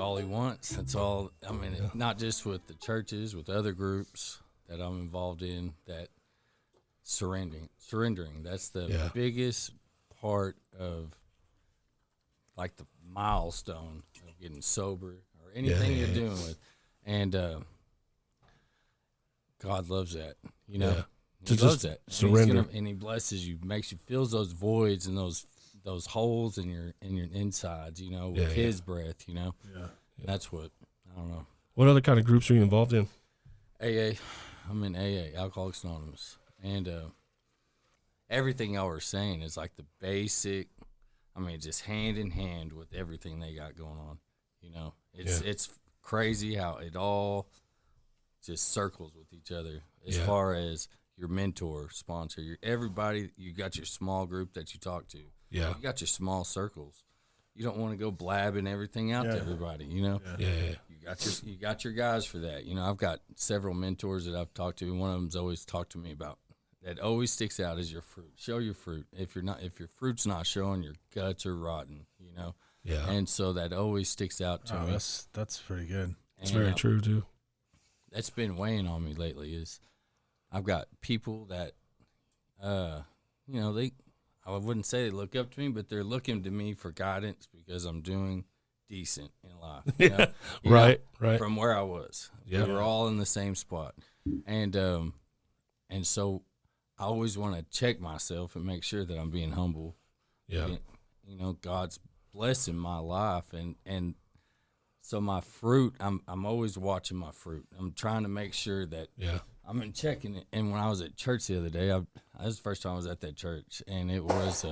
all he wants. That's all. I mean, not just with the churches, with other groups that I'm involved in, that surrendering. That's the biggest part of, like, the milestone of getting sober or anything you're doing with. And God loves that, you know. Yeah. He loves that. Surrender. And he blesses you, makes you feel those voids and those holes in your insides, you know, with his breath, you know. Yeah. That's what, I don't know. What other kind of groups are you involved in? AA. I'm in AA, Alcoholics Anonymous. And everything y'all were saying is like the basic, I mean, just hand in hand with everything they got going on. You know, it's crazy how it all just circles with each other as far as your mentor, sponsor, everybody. You got your small group that you talk to. Yeah. You got your small circles. You don't want to go blabbing everything out to everybody, you know? Yeah. You got your guys for that. You know, I've got several mentors that I've talked to, and one of them's always talked to me about that always sticks out is your fruit. Show your fruit. If your fruit's not showing, your guts are rotten, you know? Yeah. And so that always sticks out to me. That's pretty good. It's very true too. That's been weighing on me lately is I've got people that, you know, I wouldn't say they look up to me, but they're looking to me for guidance because I'm doing decent in life. You know? Right. From where I was. Yeah. We were all in the same spot. And so I always want to check myself and make sure that I'm being humble. Yeah. And, you know, God's blessing my life. And so my fruit, I'm always watching my fruit. I'm trying to make sure that I'm in checking it. And when I was at church the other day, that was the first time I was at that church, and it was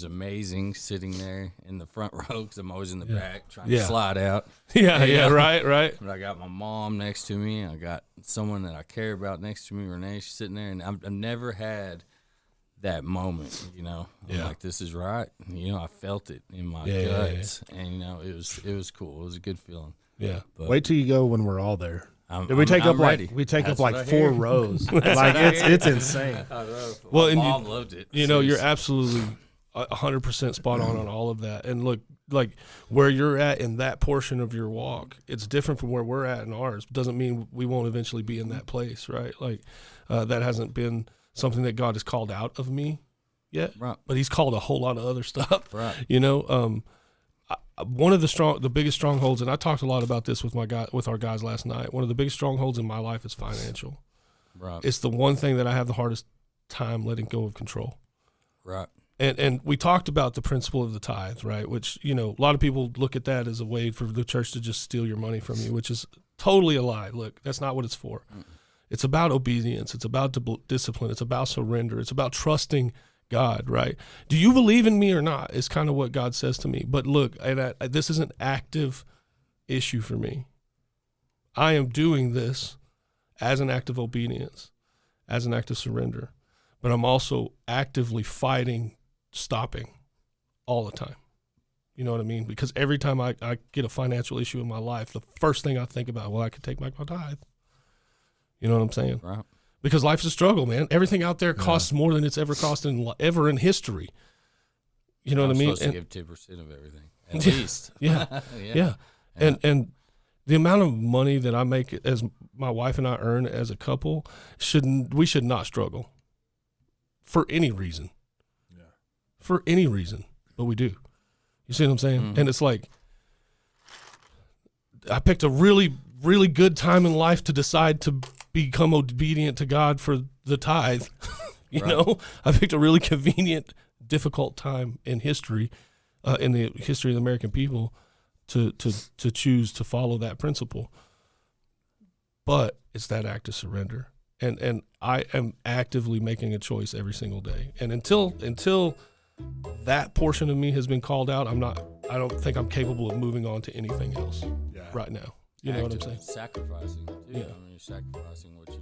amazing sitting there in the front row because I'm always in the back trying to slide out. Right. But I got my mom next to me. I got someone that I care about next to me, Renee. She's sitting there, and I've never had that moment, you know. I'm like, this is right. You know, I felt it in my guts, and you know, it was cool. It was a good feeling. Yeah. But Wait till you go when we're all there. We take up like 4 rows. Like it's insane. I know. Well, and mom loved it. You know, you're absolutely 100% spot on all of that. And look, like where you're at in that portion of your walk, it's different from where we're at in ours. Doesn't mean we won't eventually be in that place, right? Like that hasn't been something that God has called out of me yet, Right. but He's called a whole lot of other stuff. Right. You know, one of the biggest strongholds, and I talked a lot about this with our guys last night. One of the biggest strongholds in my life is financial. Right. It's the one thing that I have the hardest time letting go of control. Right. And we talked about the principle of the tithe, right? Which, you know, a lot of people look at that as a way for the church to just steal your money from you, which is totally a lie. Look, that's not what it's for. It's about obedience. It's about discipline. It's about surrender. It's about trusting God, right? Do you believe in me or not is kind of what God says to me. But look, this is an active issue for me. I am doing this as an act of obedience, as an act of surrender. But I'm also actively fighting stopping all the time. You know what I mean? Because every time I get a financial issue in my life, the first thing I think about, well, I could take back my tithe. You know what I'm saying? Right. Because life's a struggle, man. Everything out there costs more than it's ever cost ever in history. You know what I mean? I'm supposed to give 10% of everything, at least. Yeah. And the amount of money that I make as my wife and I earn as a couple, we should not struggle for any reason. Yeah. For any reason, but we do. You see what I'm saying? Mm-hmm. And it's like, I picked a really, really good time in life to decide to become obedient to God for the tithe. You know, I picked a really convenient, difficult time in history, in the history of the American people, to choose to follow that principle. But it's that act of surrender, and I am actively making a choice every single day. And until that portion of me has been called out, I don't think I'm capable of moving on to anything else right now. You know what I'm saying? Sacrificing, too. Yeah. I mean, you're sacrificing what you